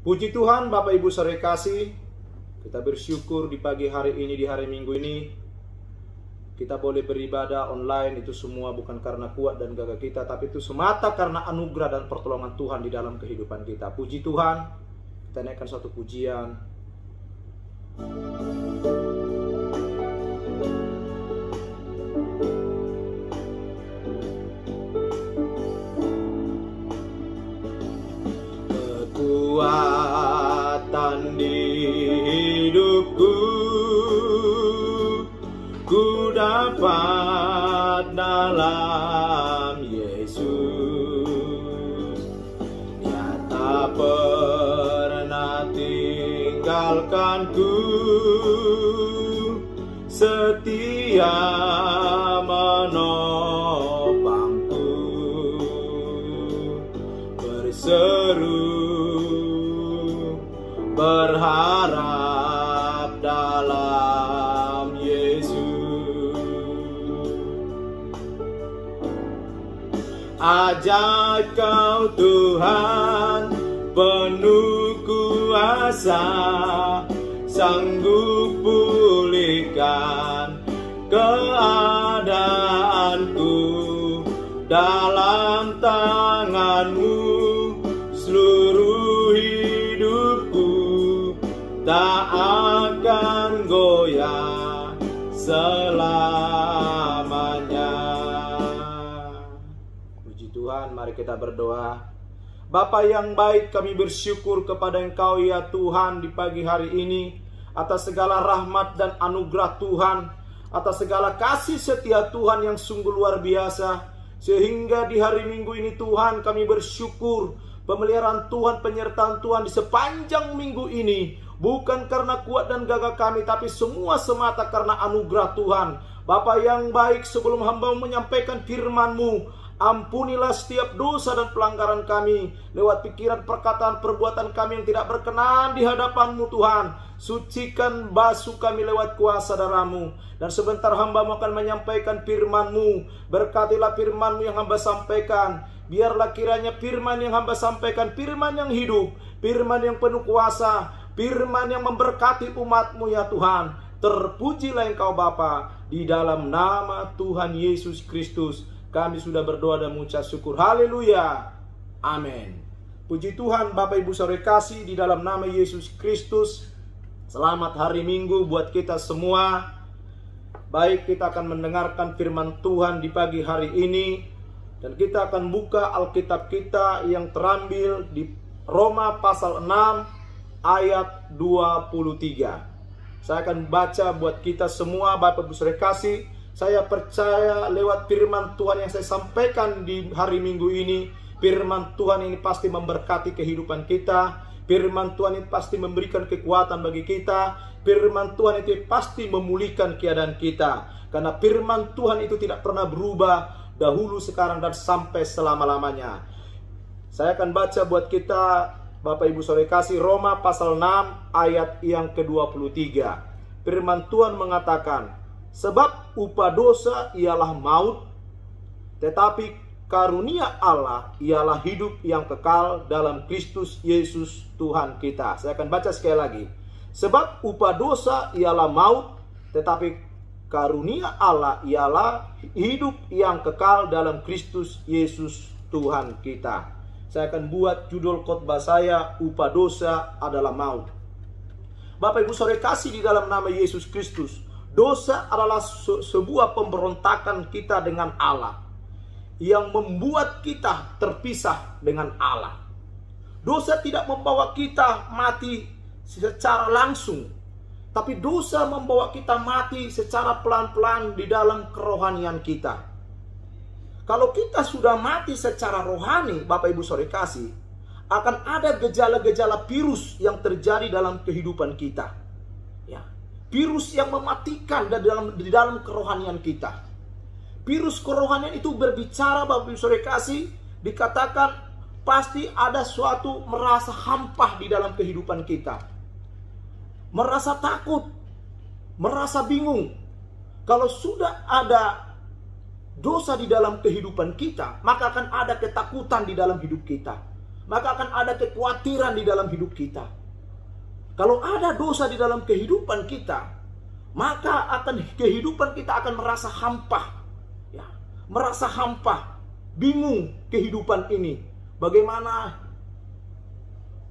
Puji Tuhan, Bapak Ibu saudara kasih, kita bersyukur di pagi hari ini, di hari Minggu ini kita boleh beribadah online. Itu semua bukan karena kuat dan gagah kita, tapi itu semata karena anugerah dan pertolongan Tuhan di dalam kehidupan kita. Puji Tuhan. Kita naikkan suatu pujian. Kekuatan di hidupku ku dapat dalam Yesus. Dia tak pernah tinggalkanku, setia menopangku, berseru berharap dalam Yesus. Ajaib Kau Tuhan, penuh kuasa, sanggup pulihkan keadaanku. Dalam tangan-Mu seluruh hidupku tak akan goyah selamanya. Puji Tuhan, mari kita berdoa. Bapa yang baik, kami bersyukur kepada Engkau ya Tuhan di pagi hari ini, atas segala rahmat dan anugerah Tuhan, atas segala kasih setia Tuhan yang sungguh luar biasa. Sehingga di hari Minggu ini Tuhan, kami bersyukur pemeliharaan Tuhan, penyertaan Tuhan di sepanjang minggu ini. Bukan karena kuat dan gagah kami, tapi semua semata karena anugerah Tuhan. Bapa yang baik, sebelum hamba menyampaikan firman-Mu, ampunilah setiap dosa dan pelanggaran kami lewat pikiran, perkataan, perbuatan kami yang tidak berkenan di hadapan-Mu Tuhan. Sucikan, basuh kami lewat kuasa darah-Mu. Dan sebentar hamba akan menyampaikan firman-Mu. Berkatilah firman-Mu yang hamba sampaikan. Biarlah kiranya firman yang hamba sampaikan, firman yang hidup, firman yang penuh kuasa, firman yang memberkati umat-Mu ya Tuhan. Terpujilah Engkau Bapa, di dalam nama Tuhan Yesus Kristus kami sudah berdoa dan mengucap syukur. Haleluya. Amin. Puji Tuhan, Bapak Ibu saudara kasih, di dalam nama Yesus Kristus. Selamat hari Minggu buat kita semua. Baik, kita akan mendengarkan firman Tuhan di pagi hari ini. Dan kita akan buka Alkitab kita yang terambil di Roma pasal 6 ayat 23. Saya akan baca buat kita semua, Bapak Ibu saudara kasih. Saya percaya lewat firman Tuhan yang saya sampaikan di hari Minggu ini, firman Tuhan ini pasti memberkati kehidupan kita. Firman Tuhan ini pasti memberikan kekuatan bagi kita. Firman Tuhan itu pasti memulihkan keadaan kita. Karena firman Tuhan itu tidak pernah berubah, dahulu, sekarang, dan sampai selama-lamanya. Saya akan baca buat kita, Bapak Ibu saudara kasih, Roma pasal 6 ayat yang ke-23. Firman Tuhan mengatakan, sebab upah dosa ialah maut, tetapi karunia Allah ialah hidup yang kekal dalam Kristus Yesus Tuhan kita. Saya akan baca sekali lagi. Sebab upah dosa ialah maut, tetapi karunia Allah ialah hidup yang kekal dalam Kristus Yesus Tuhan kita. Saya akan buat judul khotbah saya, upah dosa adalah maut. Bapak Ibu saudara kasih, di dalam nama Yesus Kristus, dosa adalah sebuah pemberontakan kita dengan Allah, yang membuat kita terpisah dengan Allah. Dosa tidak membawa kita mati secara langsung, tapi dosa membawa kita mati secara pelan-pelan di dalam kerohanian kita. Kalau kita sudah mati secara rohani, Bapak Ibu saudara kasih, akan ada gejala-gejala virus yang terjadi dalam kehidupan kita. Ya, virus yang mematikan di dalam kerohanian kita. Virus kerohanian itu berbicara, Bapak Ibu saudara kasih, dikatakan pasti ada suatu merasa hampa di dalam kehidupan kita. Merasa takut, merasa bingung. Kalau sudah ada dosa di dalam kehidupan kita, maka akan ada ketakutan di dalam hidup kita. maka akan ada kekhawatiran di dalam hidup kita. Kalau ada dosa di dalam kehidupan kita, maka kehidupan kita akan merasa hampa. Ya, merasa hampa, bingung kehidupan ini. Bagaimana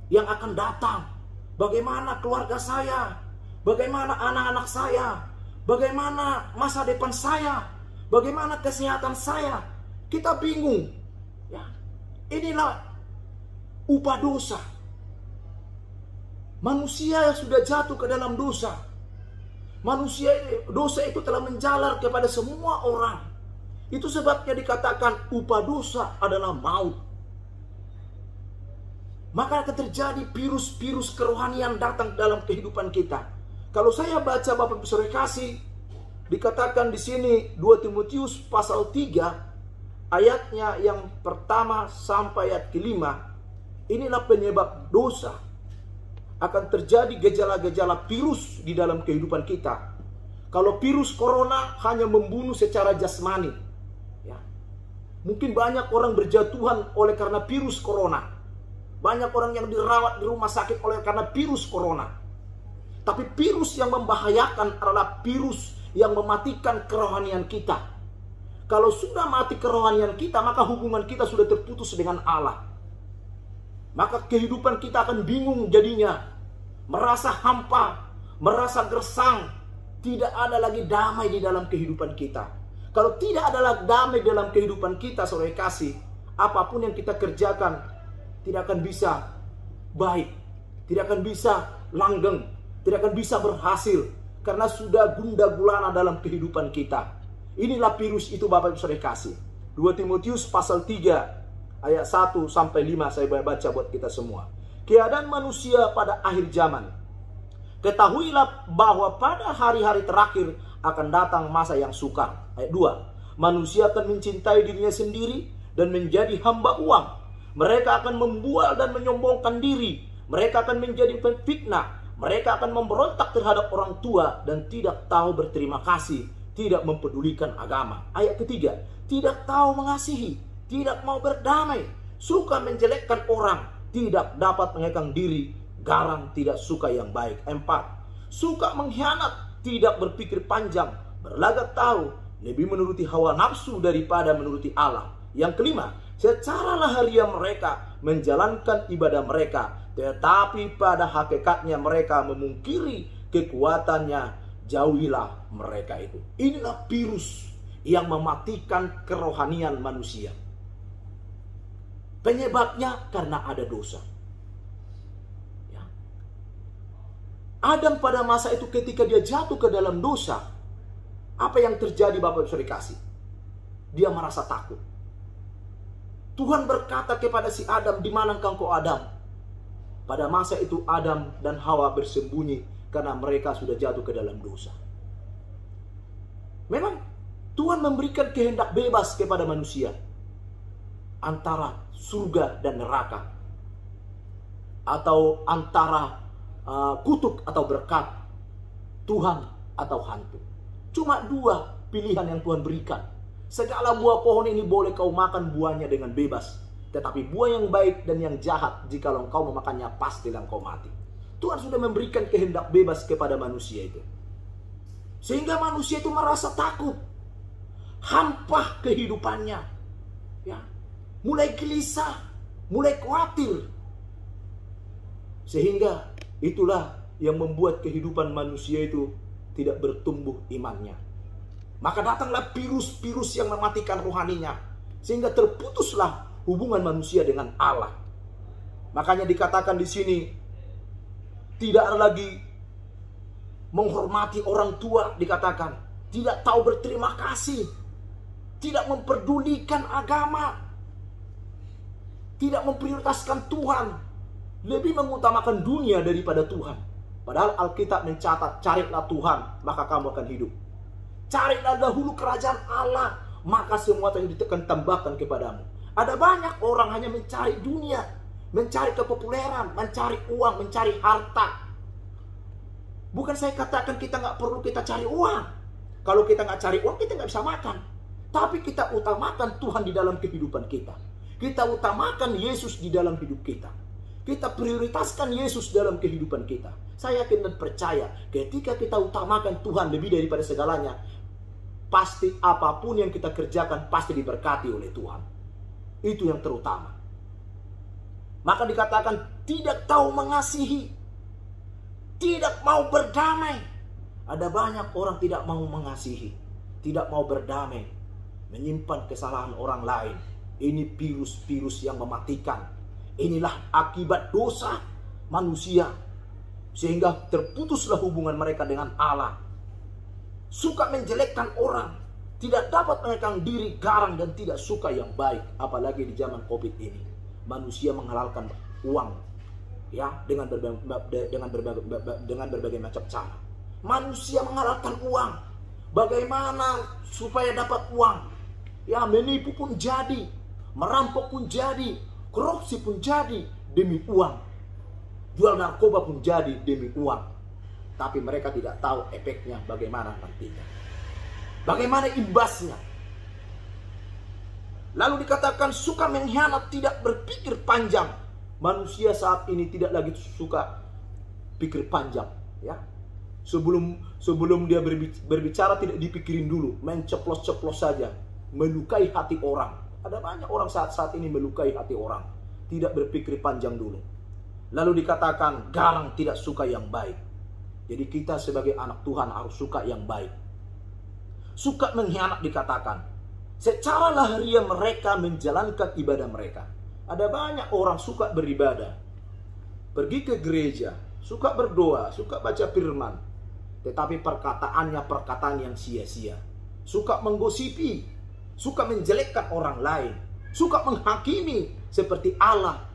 yang akan datang? Bagaimana keluarga saya? Bagaimana anak-anak saya? Bagaimana masa depan saya? Bagaimana kesehatan saya? Kita bingung. Ya, inilah upah dosa. Manusia yang sudah jatuh ke dalam dosa. Dosa itu telah menjalar kepada semua orang. Itu sebabnya dikatakan upah dosa adalah maut. Maka akan terjadi virus-virus kerohanian datang dalam kehidupan kita. Kalau saya baca Bapak Ibu Saudara kasih, dikatakan di sini 2 Timotius pasal 3 ayatnya yang pertama sampai ayat kelima. Inilah penyebab dosa. Akan terjadi gejala-gejala virus di dalam kehidupan kita. Kalau virus corona hanya membunuh secara jasmani, ya, mungkin banyak orang berjatuhan oleh karena virus corona. Banyak orang yang dirawat di rumah sakit oleh karena virus corona. Tapi virus yang membahayakan adalah virus yang mematikan kerohanian kita. Kalau sudah mati kerohanian kita, maka hubungan kita sudah terputus dengan Allah. Maka kehidupan kita akan bingung jadinya. Merasa hampa, merasa gersang. Tidak ada lagi damai di dalam kehidupan kita. Kalau tidak ada lagi damai dalam kehidupan kita, saudara kasih, apapun yang kita kerjakan tidak akan bisa baik, tidak akan bisa langgeng, tidak akan bisa berhasil, karena sudah gundah gulana dalam kehidupan kita. Inilah virus itu Bapak Ibu Saudara kasih. 2 Timotius pasal 3 ayat 1 sampai 5 saya baca buat kita semua. Keadaan manusia pada akhir zaman. Ketahuilah bahwa pada hari-hari terakhir akan datang masa yang sukar. Ayat 2. Manusia akan mencintai dirinya sendiri dan menjadi hamba uang. Mereka akan membual dan menyombongkan diri. Mereka akan menjadi fitnah. Mereka akan memberontak terhadap orang tua dan tidak tahu berterima kasih, tidak mempedulikan agama. Ayat ketiga, tidak tahu mengasihi, tidak mau berdamai, suka menjelekkan orang, tidak dapat mengekang diri, garang, tidak suka yang baik. 4, suka mengkhianat, tidak berpikir panjang, berlagak tahu, lebih menuruti hawa nafsu daripada menuruti Allah. Yang kelima, secara lahiriah mereka menjalankan ibadah mereka, tetapi pada hakikatnya mereka memungkiri kekuatannya. Jauhilah mereka itu. Inilah virus yang mematikan kerohanian manusia. Penyebabnya karena ada dosa. Ya. Adam pada masa itu ketika dia jatuh ke dalam dosa, apa yang terjadi Bapak Ibu Saudara kasih? Dia merasa takut. Tuhan berkata kepada si Adam, di mana engkau Adam? Pada masa itu Adam dan Hawa bersembunyi karena mereka sudah jatuh ke dalam dosa. Memang Tuhan memberikan kehendak bebas kepada manusia antara surga dan neraka, atau antara kutuk atau berkat, Tuhan atau hantu. Cuma 2 pilihan yang Tuhan berikan. Segala buah pohon ini boleh kau makan buahnya dengan bebas, tetapi buah yang baik dan yang jahat, jikalau engkau memakannya pastilah engkau mati. Tuhan sudah memberikan kehendak bebas kepada manusia itu. Sehingga manusia itu merasa takut, hampa kehidupannya, ya, mulai gelisah, mulai khawatir. Sehingga itulah yang membuat kehidupan manusia itu tidak bertumbuh imannya. Maka datanglah virus-virus yang mematikan rohaninya, sehingga terputuslah hubungan manusia dengan Allah. Makanya dikatakan di sini, tidak ada lagi menghormati orang tua, dikatakan tidak tahu berterima kasih, tidak memperdulikan agama, tidak memprioritaskan Tuhan, lebih mengutamakan dunia daripada Tuhan. Padahal Alkitab mencatat, carilah Tuhan maka kamu akan hidup. Carilah dahulu kerajaan Allah, maka semua yang ditekan tambahkan kepadamu. Ada banyak orang hanya mencari dunia, mencari kepopuleran, mencari uang, mencari harta. Bukan saya katakan kita nggak perlu kita cari uang. Kalau kita nggak cari uang, kita nggak bisa makan. Tapi kita utamakan Tuhan di dalam kehidupan kita. Kita utamakan Yesus di dalam hidup kita. Kita prioritaskan Yesus dalam kehidupan kita. Saya yakin dan percaya ketika kita utamakan Tuhan lebih daripada segalanya, pasti apapun yang kita kerjakan pasti diberkati oleh Tuhan. Itu yang terutama. Maka dikatakan tidak tahu mengasihi, tidak mau berdamai. Ada banyak orang tidak mau mengasihi, tidak mau berdamai, menyimpan kesalahan orang lain. Ini virus-virus yang mematikan. Inilah akibat dosa manusia, sehingga terputuslah hubungan mereka dengan Allah. Suka menjelekkan orang, tidak dapat menekang diri, garang dan tidak suka yang baik. Apalagi di zaman COVID ini, manusia menghalalkan uang, ya, dengan berbagai macam cara. Manusia menghalalkan uang. Bagaimana supaya dapat uang? Ya, menipu pun jadi, merampok pun jadi, korupsi pun jadi demi uang. Jual narkoba pun jadi demi uang. Tapi mereka tidak tahu efeknya bagaimana nantinya. Bagaimana imbasnya. Lalu dikatakan suka mengkhianat, tidak berpikir panjang. Manusia saat ini tidak lagi suka pikir panjang, ya. Sebelum dia berbicara tidak dipikirin dulu, main ceplos-ceplos saja, melukai hati orang. Ada banyak orang saat ini melukai hati orang, tidak berpikir panjang dulu. Lalu dikatakan garang, tidak suka yang baik. Jadi kita sebagai anak Tuhan harus suka yang baik. Suka mengkhianat dikatakan, secara lahiriah mereka menjalankan ibadah mereka. Ada banyak orang suka beribadah, pergi ke gereja, suka berdoa, suka baca firman, tetapi perkataannya perkataan yang sia-sia. Suka menggosipi, suka menjelekkan orang lain, suka menghakimi seperti Allah.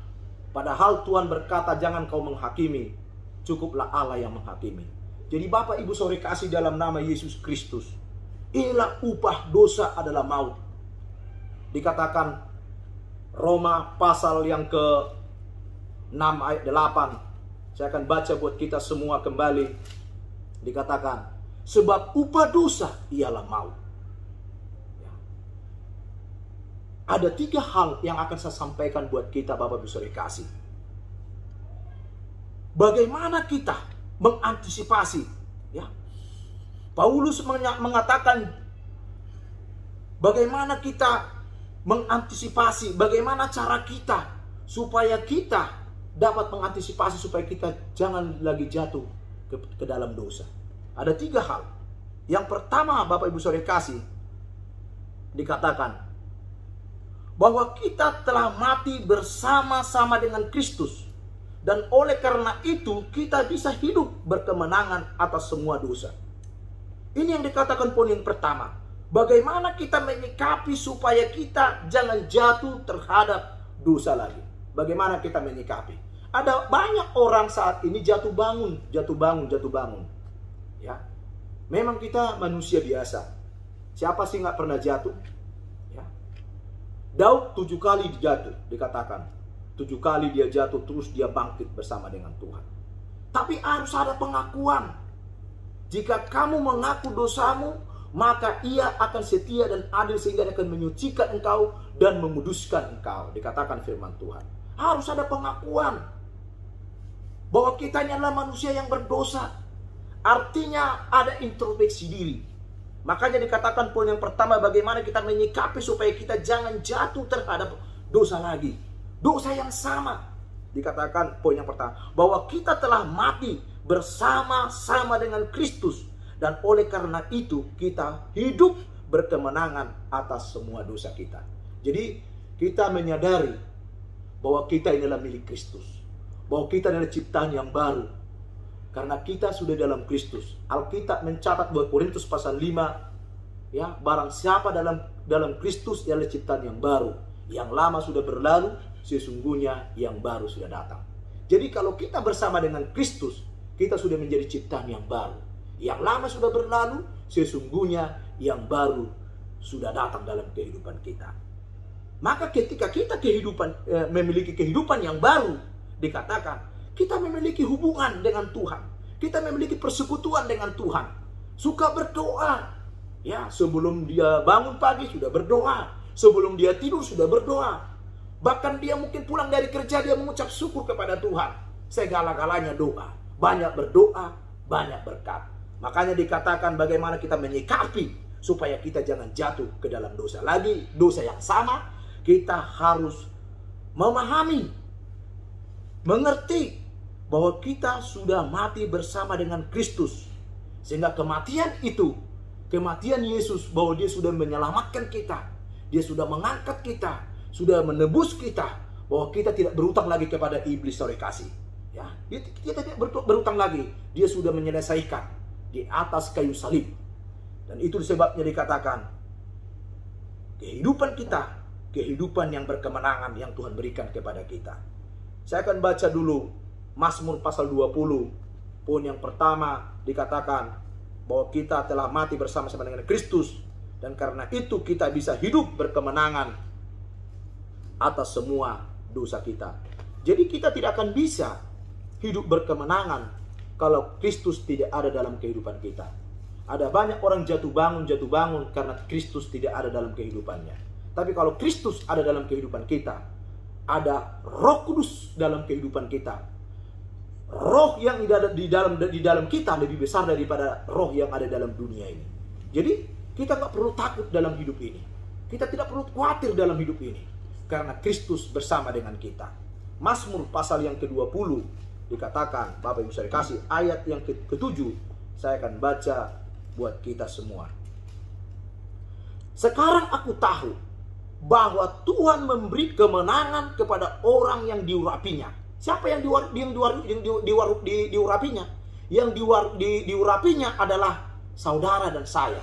Padahal Tuhan berkata jangan kau menghakimi, cukuplah Allah yang menghakimi. Jadi Bapak Ibu saudara kasih dalam nama Yesus Kristus, inilah upah dosa adalah maut. Dikatakan Roma pasal yang ke-6 ayat 8. Saya akan baca buat kita semua kembali. Dikatakan, sebab upah dosa ialah maut. Ya. Ada 3 hal yang akan saya sampaikan buat kita Bapak Ibu saudara kasih. Bagaimana kita mengantisipasi, ya? Paulus mengatakan bagaimana kita mengantisipasi, bagaimana cara kita supaya kita dapat mengantisipasi supaya kita jangan lagi jatuh ke dalam dosa. Ada 3 hal. Yang pertama Bapak Ibu saudara kasih, dikatakan bahwa kita telah mati bersama-sama dengan Kristus. Dan oleh karena itu kita bisa hidup berkemenangan atas semua dosa. Ini yang dikatakan poin yang pertama. Bagaimana kita menyikapi supaya kita jangan jatuh terhadap dosa lagi. Bagaimana kita menyikapi. Ada banyak orang saat ini jatuh bangun. Ya, memang kita manusia biasa. Siapa sih nggak pernah jatuh? Ya. Daud 7 kali jatuh dikatakan. 7 kali dia jatuh, terus dia bangkit bersama dengan Tuhan. Tapi harus ada pengakuan. Jika kamu mengaku dosamu, maka Ia akan setia dan adil sehingga Dia akan menyucikan engkau dan menguduskan engkau. Dikatakan firman Tuhan. Harus ada pengakuan bahwa kita ini adalah manusia yang berdosa. Artinya ada introspeksi diri. Makanya dikatakan poin yang pertama, bagaimana kita menyikapi supaya kita jangan jatuh terhadap dosa lagi. Dosa yang sama. Dikatakan poin yang pertama, bahwa kita telah mati bersama-sama dengan Kristus. Dan oleh karena itu kita hidup berkemenangan atas semua dosa kita. Jadi kita menyadari bahwa kita inilah milik Kristus. Bahwa kita adalah ciptaan yang baru. Karena kita sudah dalam Kristus. Alkitab mencatat 2 Korintus pasal 5. Ya, barang siapa dalam Kristus adalah ciptaan yang baru. Yang lama sudah berlalu, sesungguhnya yang baru sudah datang. Jadi kalau kita bersama dengan Kristus, kita sudah menjadi ciptaan yang baru. Yang lama sudah berlalu, sesungguhnya yang baru sudah datang dalam kehidupan kita. Maka ketika kita memiliki kehidupan yang baru, dikatakan kita memiliki hubungan dengan Tuhan. Kita memiliki persekutuan dengan Tuhan. Suka berdoa. Ya, sebelum dia bangun pagi sudah berdoa. Sebelum dia tidur sudah berdoa. Bahkan dia mungkin pulang dari kerja, dia mengucap syukur kepada Tuhan. Segala-galanya doa. Banyak berdoa, banyak berkat. Makanya dikatakan bagaimana kita menyikapi supaya kita jangan jatuh ke dalam dosa lagi, dosa yang sama. Kita harus memahami, mengerti bahwa kita sudah mati bersama dengan Kristus. Sehingga kematian itu, kematian Yesus, bahwa dia sudah menyelamatkan kita, dia sudah mengangkat kita, sudah menebus kita, bahwa kita tidak berutang lagi kepada iblis, saudara kasih. Ya, kita tidak berutang lagi. Dia sudah menyelesaikan di atas kayu salib. Dan itu sebabnya dikatakan kehidupan kita, kehidupan yang berkemenangan yang Tuhan berikan kepada kita. Saya akan baca dulu Mazmur pasal 20. Poin yang pertama dikatakan bahwa kita telah mati bersama-sama dengan Kristus, dan karena itu kita bisa hidup berkemenangan atas semua dosa kita. Jadi kita tidak akan bisa hidup berkemenangan kalau Kristus tidak ada dalam kehidupan kita. Ada banyak orang jatuh bangun karena Kristus tidak ada dalam kehidupannya. Tapi kalau Kristus ada dalam kehidupan kita, ada Roh Kudus dalam kehidupan kita. Roh yang di dalam kita lebih besar daripada roh yang ada dalam dunia ini. Jadi kita nggak perlu takut dalam hidup ini. Kita tidak perlu khawatir dalam hidup ini, karena Kristus bersama dengan kita. Mazmur pasal yang ke-20 dikatakan, Bapak Ibu saya kasih ayat yang ke-7, saya akan baca buat kita semua. Sekarang aku tahu bahwa Tuhan memberi kemenangan kepada orang yang diurapinya. Siapa yang diurapinya? Yang diurapinya adalah saudara dan saya,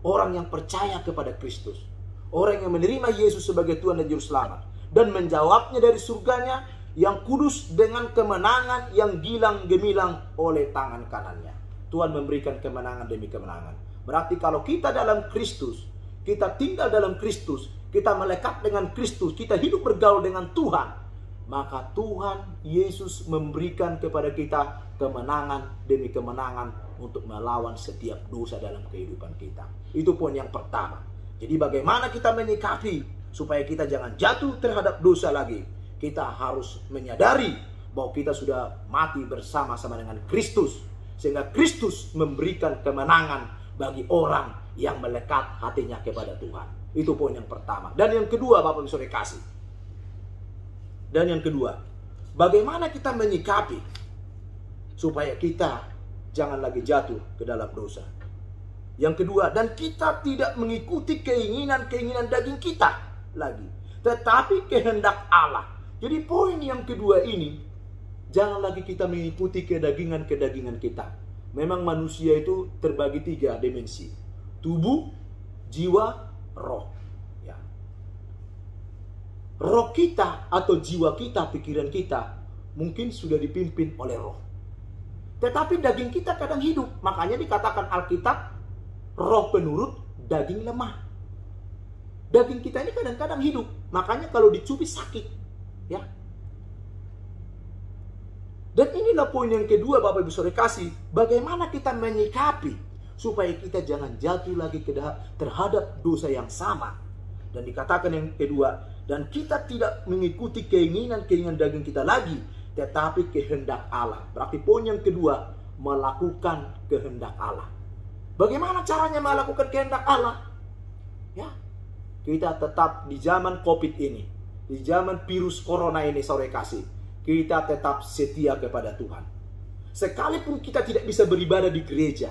orang yang percaya kepada Kristus, orang yang menerima Yesus sebagai Tuhan dan Juru Selamat, dan menjawabnya dari surganya yang kudus dengan kemenangan yang gilang gemilang oleh tangan kanannya. Tuhan memberikan kemenangan demi kemenangan. Berarti kalau kita dalam Kristus, kita tinggal dalam Kristus, kita melekat dengan Kristus, kita hidup bergaul dengan Tuhan, maka Tuhan Yesus memberikan kepada kita kemenangan demi kemenangan untuk melawan setiap dosa dalam kehidupan kita. Itu poin yang pertama. Jadi bagaimana kita menyikapi supaya kita jangan jatuh terhadap dosa lagi? Kita harus menyadari bahwa kita sudah mati bersama-sama dengan Kristus, sehingga Kristus memberikan kemenangan bagi orang yang melekat hatinya kepada Tuhan. Itu poin yang pertama. Dan yang kedua, Bapak Ibu Saudara kasih. Dan yang kedua, bagaimana kita menyikapi supaya kita jangan lagi jatuh ke dalam dosa. Yang kedua, dan kita tidak mengikuti keinginan-keinginan daging kita lagi, tetapi kehendak Allah. Jadi poin yang kedua ini, jangan lagi kita mengikuti kedagingan-kedagingan kita. Memang manusia itu terbagi 3 dimensi: tubuh, jiwa, roh. Ya. Roh kita atau jiwa kita, pikiran kita mungkin sudah dipimpin oleh roh. Tetapi daging kita kadang hidup. Makanya dikatakan Alkitab, roh penurut, daging lemah. Daging kita ini kadang-kadang hidup. Makanya kalau dicubit sakit. Ya. Dan inilah poin yang kedua, Bapak Ibu Saudara kasih. Bagaimana kita menyikapi supaya kita jangan jatuh lagi terhadap dosa yang sama. Dan dikatakan yang kedua, dan kita tidak mengikuti keinginan-keinginan daging kita lagi, tetapi kehendak Allah. Berarti poin yang kedua, melakukan kehendak Allah. Bagaimana caranya melakukan kehendak Allah? Ya, kita tetap di zaman COVID ini, di zaman virus corona ini, saudara kasih, kita tetap setia kepada Tuhan. Sekalipun kita tidak bisa beribadah di gereja,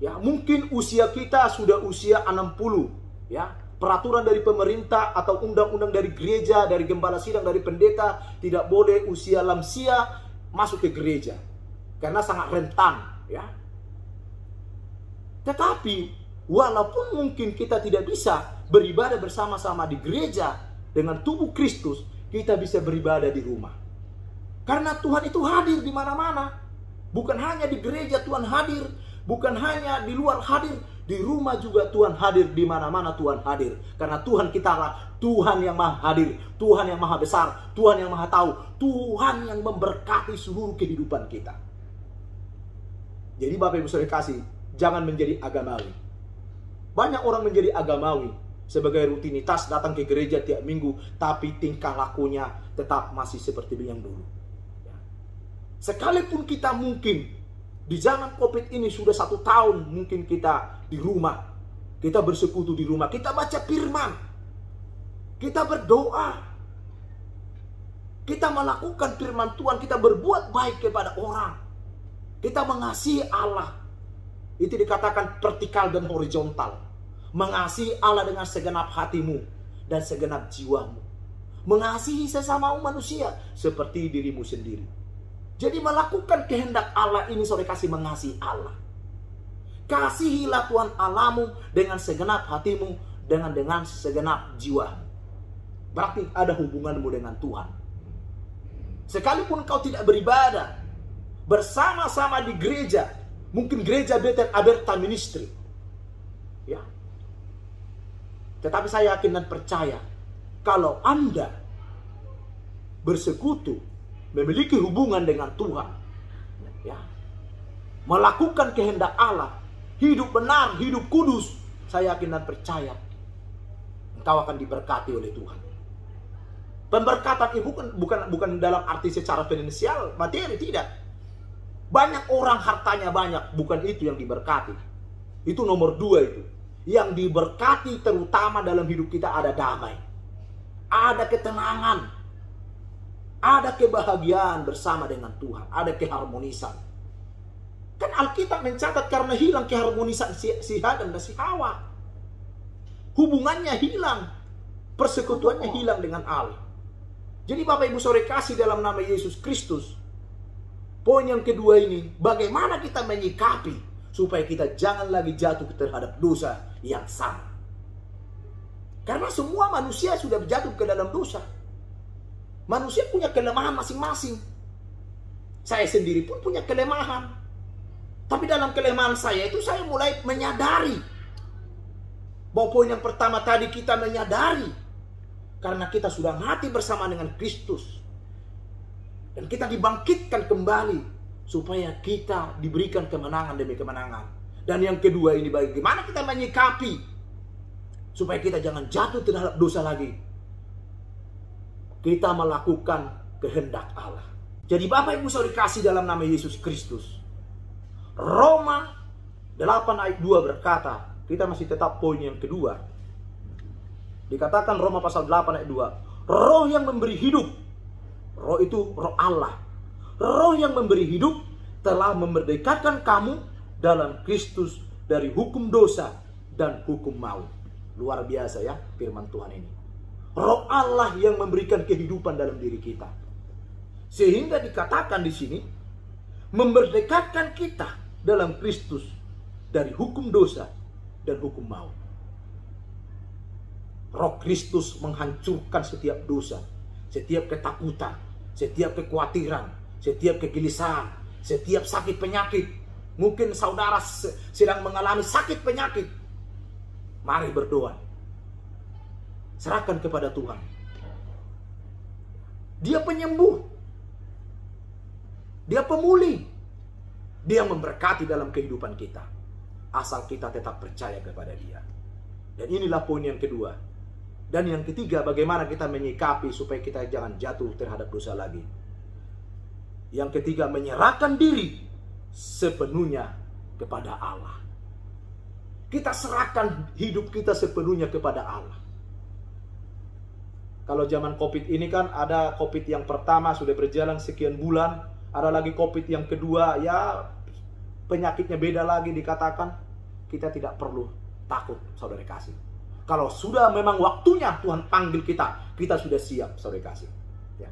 ya mungkin usia kita sudah usia 60, ya peraturan dari pemerintah atau undang-undang dari gereja, dari gembala sidang, dari pendeta, tidak boleh usia lansia masuk ke gereja karena sangat rentan, ya. Tetapi walaupun mungkin kita tidak bisa beribadah bersama-sama di gereja dengan tubuh Kristus, kita bisa beribadah di rumah. Karena Tuhan itu hadir di mana-mana. Bukan hanya di gereja Tuhan hadir, bukan hanya di luar hadir, di rumah juga Tuhan hadir, di mana-mana Tuhan hadir. Karena Tuhan kita lah Tuhan yang maha hadir, Tuhan yang maha besar, Tuhan yang maha tahu, Tuhan yang memberkati seluruh kehidupan kita. Jadi Bapak Ibu Saudara kasih, jangan menjadi agamawi. Banyak orang menjadi agamawi sebagai rutinitas datang ke gereja tiap minggu, tapi tingkah lakunya tetap masih seperti yang dulu. Sekalipun kita mungkin di zaman COVID ini sudah 1 tahun, mungkin kita di rumah, kita bersekutu di rumah, kita baca firman, kita berdoa, kita melakukan firman Tuhan, kita berbuat baik kepada orang, kita mengasihi Allah. Itu dikatakan vertikal dan horizontal. Mengasihi Allah dengan segenap hatimu dan segenap jiwamu. Mengasihi sesama manusia seperti dirimu sendiri. Jadi melakukan kehendak Allah ini, saudara kasih, mengasihi Allah. Kasihilah Tuhan Allahmu dengan segenap hatimu, dengan segenap jiwamu. Berarti ada hubunganmu dengan Tuhan. Sekalipun kau tidak beribadah bersama-sama di gereja, mungkin gereja Bethel Aberta Ministry, ya. Tetapi saya yakin dan percaya, kalau Anda bersekutu, memiliki hubungan dengan Tuhan, ya, melakukan kehendak Allah, hidup benar, hidup kudus, saya yakin dan percaya, engkau akan diberkati oleh Tuhan. Pemberkatan itu bukan dalam arti secara finansial, materi, tidak. Banyak orang hartanya banyak, bukan itu yang diberkati. Itu nomor 2 itu. Yang diberkati terutama dalam hidup kita ada damai, ada ketenangan, ada kebahagiaan bersama dengan Tuhan, ada keharmonisan. Kan Alkitab mencatat karena hilang keharmonisan si Adam dan si Hawa, hubungannya hilang, persekutuannya hilang dengan Allah. Jadi Bapak Ibu saudara kasih dalam nama Yesus Kristus, poin yang kedua ini, bagaimana kita menyikapi supaya kita jangan lagi jatuh terhadap dosa yang sama. Karena semua manusia sudah jatuh ke dalam dosa. Manusia punya kelemahan masing-masing. Saya sendiri pun punya kelemahan. Tapi dalam kelemahan saya itu saya mulai menyadari bahwa poin yang pertama tadi, kita menyadari karena kita sudah mati bersama dengan Kristus dan kita dibangkitkan kembali supaya kita diberikan kemenangan demi kemenangan. Dan yang kedua ini, bagaimana kita menyikapi supaya kita jangan jatuh terhadap dosa lagi. Kita melakukan kehendak Allah. Jadi Bapak Ibu saudara kasih dalam nama Yesus Kristus, Roma 8 ayat 2 berkata, kita masih tetap poin yang kedua. Dikatakan Roma pasal 8 ayat 2, roh yang memberi hidup, roh itu roh Allah, roh yang memberi hidup telah memerdekakan kamu dalam Kristus dari hukum dosa dan hukum maut. Luar biasa ya firman Tuhan ini. Roh Allah yang memberikan kehidupan dalam diri kita. Sehingga dikatakan di sini, memerdekakan kita dalam Kristus dari hukum dosa dan hukum maut. Roh Kristus menghancurkan setiap dosa, setiap ketakutan, setiap kekhawatiran, setiap kegelisahan, setiap sakit penyakit. Mungkin saudara sedang mengalami sakit penyakit. Mari berdoa. Serahkan kepada Tuhan. Dia penyembuh. Dia pemulih. Dia memberkati dalam kehidupan kita. Asal kita tetap percaya kepada Dia. Dan inilah poin yang kedua. Dan yang ketiga, bagaimana kita menyikapi supaya kita jangan jatuh terhadap dosa lagi. Yang ketiga, menyerahkan diri sepenuhnya kepada Allah. Kita serahkan hidup kita sepenuhnya kepada Allah. Kalau zaman COVID ini kan ada COVID yang pertama sudah berjalan sekian bulan, ada lagi COVID yang kedua, ya penyakitnya beda lagi dikatakan. Kita tidak perlu takut, saudara kasih. Kalau sudah memang waktunya Tuhan panggil kita, kita sudah siap, saudara kasih. Ya.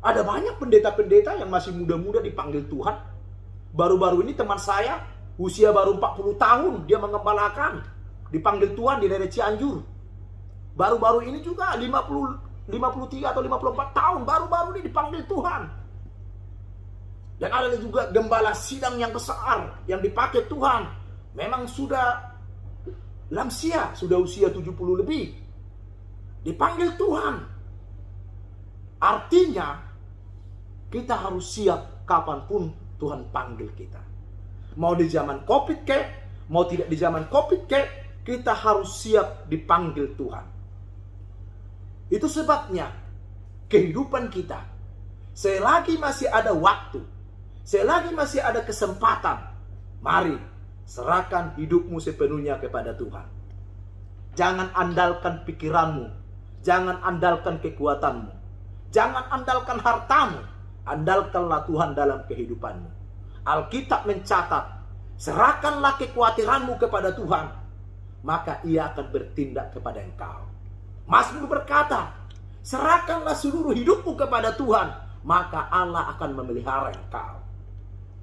Ada banyak pendeta-pendeta yang masih muda-muda dipanggil Tuhan. Baru-baru ini teman saya, usia baru 40 tahun, dia mengembalakan, dipanggil Tuhan di daerah Cianjur. Baru-baru ini juga 53 atau 54 tahun, baru-baru ini dipanggil Tuhan. Dan ada juga gembala sidang yang besar, yang dipakai Tuhan. Memang sudah lansia, sudah usia 70 lebih. Dipanggil Tuhan. Artinya, kita harus siap kapanpun Tuhan panggil kita. Mau di zaman COVID kek, mau tidak di zaman COVID kek, kita harus siap dipanggil Tuhan. Itu sebabnya kehidupan kita, selagi masih ada waktu, selagi masih ada kesempatan, mari serahkan hidupmu sepenuhnya kepada Tuhan. Jangan andalkan pikiranmu, jangan andalkan kekuatanmu, jangan andalkan hartamu, andalkanlah Tuhan dalam kehidupanmu. Alkitab mencatat, serahkanlah kekhawatiranmu kepada Tuhan, maka Ia akan bertindak kepada engkau. Mazmur berkata, serahkanlah seluruh hidupmu kepada Tuhan, maka Allah akan memelihara engkau.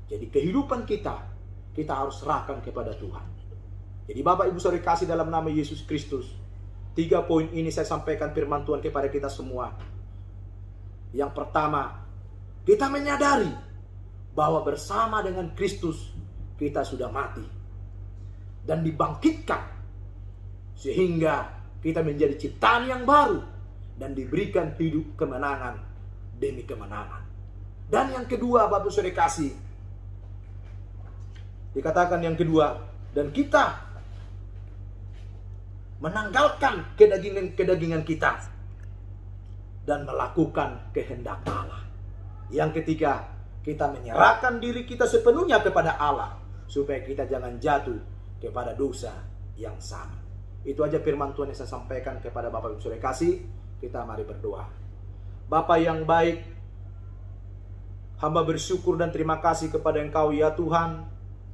Jadi kehidupan kita harus serahkan kepada Tuhan. Jadi Bapak Ibu Saudara kasih dalam nama Yesus Kristus, 3 poin ini saya sampaikan firman Tuhan kepada kita semua. Yang pertama, kita menyadari bahwa bersama dengan Kristus kita sudah mati dan dibangkitkan, sehingga kita menjadi ciptaan yang baru dan diberikan hidup kemenangan demi kemenangan. Dan yang kedua, Bapak Saudara kasih, dikatakan yang kedua, dan kita menanggalkan kedagingan kita dan melakukan kehendak Allah. Yang ketiga, kita menyerahkan diri kita sepenuhnya kepada Allah, supaya kita jangan jatuh kepada dosa yang sama. Itu aja firman Tuhan yang saya sampaikan kepada Bapak Ibu Saudara kasih. Kita mari berdoa. Bapa yang baik, hamba bersyukur dan terima kasih kepada Engkau ya Tuhan,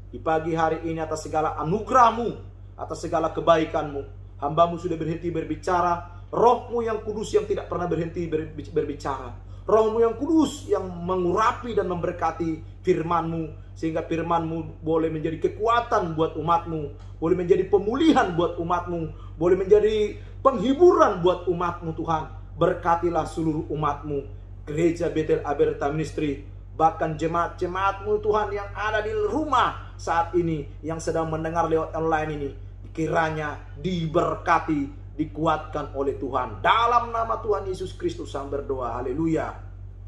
di pagi hari ini atas segala anugerah-Mu, atas segala kebaikan-Mu. Hamba-Mu sudah berhenti berbicara, Roh-Mu yang kudus yang tidak pernah berhenti berbicara, Roh-Mu yang kudus yang mengurapi dan memberkati firman-Mu, sehingga firman-Mu boleh menjadi kekuatan buat umat-Mu, boleh menjadi pemulihan buat umat-Mu, boleh menjadi penghiburan buat umat-Mu Tuhan. Berkatilah seluruh umat-Mu, Gereja Bethel Aberta Ministry, bahkan jemaat-jemaat-Mu Tuhan yang ada di rumah saat ini, yang sedang mendengar lewat online ini, kiranya diberkati, dikuatkan oleh Tuhan. Dalam nama Tuhan Yesus Kristus saya berdoa. Haleluya.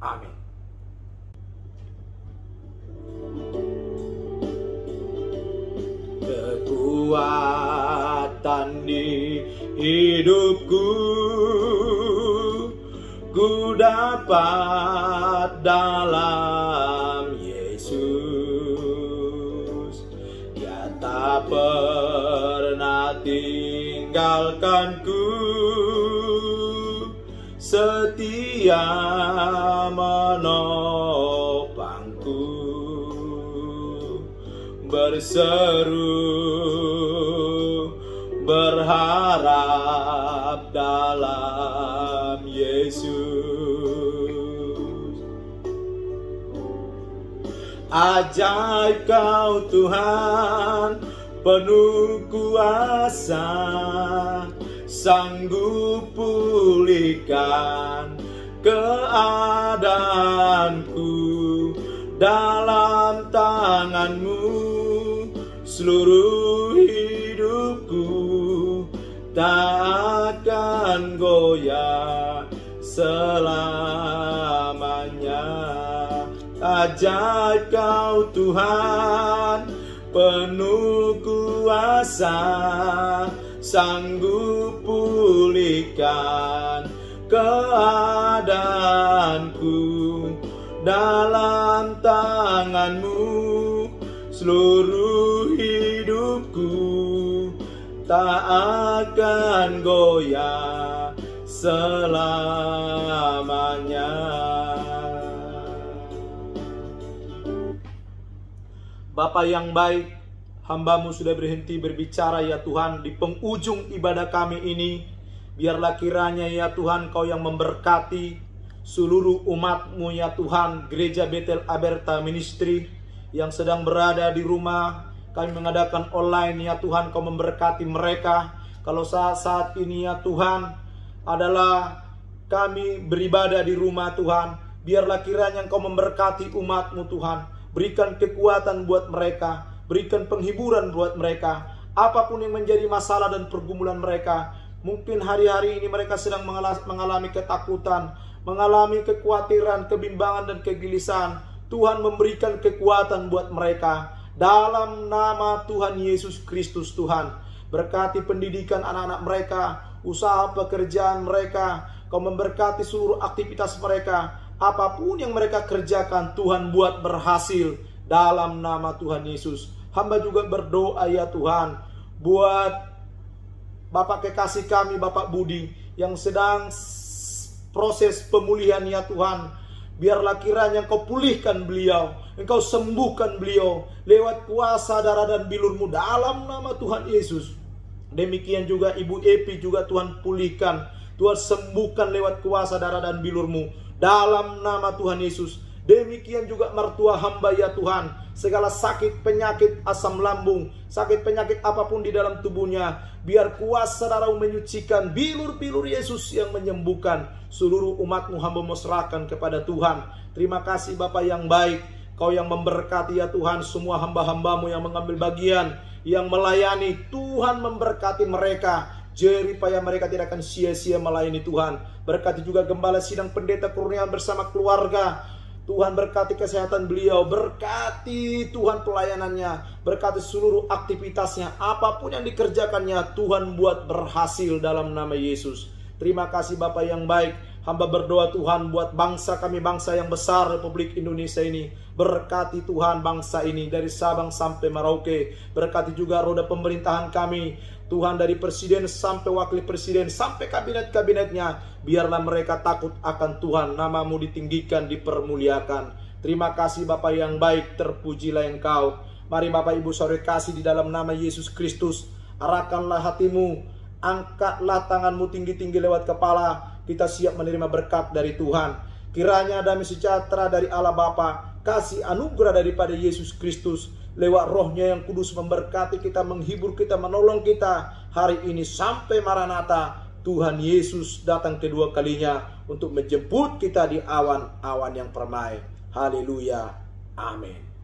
Amin. Kekuatan di hidupku ku dapat dalam Yesus. Dia tak pernah tinggalkanku, setia menopangku, berseru berharap dalam Yesus. Ajaib Kau Tuhan, penuh kuasa, sanggup pulihkan keadaanku. Dalam tangan-Mu seluruh hidupku tak akan goyah selamanya. Ajaib Kau Tuhan, penuh kuasa, sanggup pulihkan keadaanku. Dalam tangan-Mu seluruh hidupku tak akan goyah selamanya. Bapa yang baik, hamba-Mu sudah berhenti berbicara ya Tuhan di penghujung ibadah kami ini. Biarlah kiranya ya Tuhan Kau yang memberkati seluruh umat-Mu ya Tuhan, Gereja Bethel Aberta Ministry yang sedang berada di rumah. Kami mengadakan online ya Tuhan, Kau memberkati mereka. Kalau saat ini ya Tuhan adalah kami beribadah di rumah Tuhan, biarlah kiranya Engkau memberkati umat-Mu Tuhan. Berikan kekuatan buat mereka, berikan penghiburan buat mereka. Apapun yang menjadi masalah dan pergumulan mereka, mungkin hari-hari ini mereka sedang mengalami ketakutan, mengalami kekhawatiran, kebimbangan dan kegelisahan. Tuhan memberikan kekuatan buat mereka. Dalam nama Tuhan Yesus Kristus Tuhan, Berkati pendidikan anak-anak mereka, usaha pekerjaan mereka. Kau memberkati seluruh aktivitas mereka. Apapun yang mereka kerjakan, Tuhan buat berhasil dalam nama Tuhan Yesus. Hamba juga berdoa ya Tuhan, buat Bapak kekasih kami, Bapak Budi, yang sedang proses pemulihan ya Tuhan. Biarlah kiranya Engkau pulihkan beliau, Engkau sembuhkan beliau lewat kuasa darah dan bilur-Mu dalam nama Tuhan Yesus. Demikian juga Ibu Epi juga Tuhan pulihkan, Tuhan sembuhkan lewat kuasa darah dan bilur-Mu dalam nama Tuhan Yesus. Demikian juga mertua hamba ya Tuhan, segala sakit penyakit asam lambung, sakit penyakit apapun di dalam tubuhnya, biar kuasa darah-Mu menyucikan, bilur-bilur Yesus yang menyembuhkan. Seluruh umat-Mu hamba serahkan kepada Tuhan. Terima kasih Bapa yang baik, Kau yang memberkati ya Tuhan semua hamba-hamba-Mu yang mengambil bagian, yang melayani. Tuhan memberkati mereka, jeripaya mereka tidak akan sia-sia melayani Tuhan. Berkati juga Gembala Sidang Pendeta Kurniawan bersama keluarga. Tuhan berkati kesehatan beliau, berkati Tuhan pelayanannya, berkati seluruh aktivitasnya, apapun yang dikerjakannya, Tuhan buat berhasil dalam nama Yesus. Terima kasih Bapa yang baik, hamba berdoa Tuhan buat bangsa kami, bangsa yang besar Republik Indonesia ini. Berkati Tuhan bangsa ini dari Sabang sampai Merauke, berkati juga roda pemerintahan kami, Tuhan dari presiden sampai wakil presiden sampai kabinet-kabinetnya. Biarlah mereka takut akan Tuhan, nama-Mu ditinggikan, dipermuliakan. Terima kasih Bapa yang baik, terpujilah Engkau. Mari Bapak Ibu Saudara kasih di dalam nama Yesus Kristus, arahkanlah hatimu, angkatlah tanganmu tinggi-tinggi lewat kepala. Kita siap menerima berkat dari Tuhan. Kiranya damai sejahtera dari Allah Bapa, kasih anugerah daripada Yesus Kristus, lewat Roh-Nya yang kudus memberkati kita, menghibur kita, menolong kita hari ini sampai Maranatha. Tuhan Yesus datang kedua kalinya untuk menjemput kita di awan-awan yang permai. Haleluya. Amin.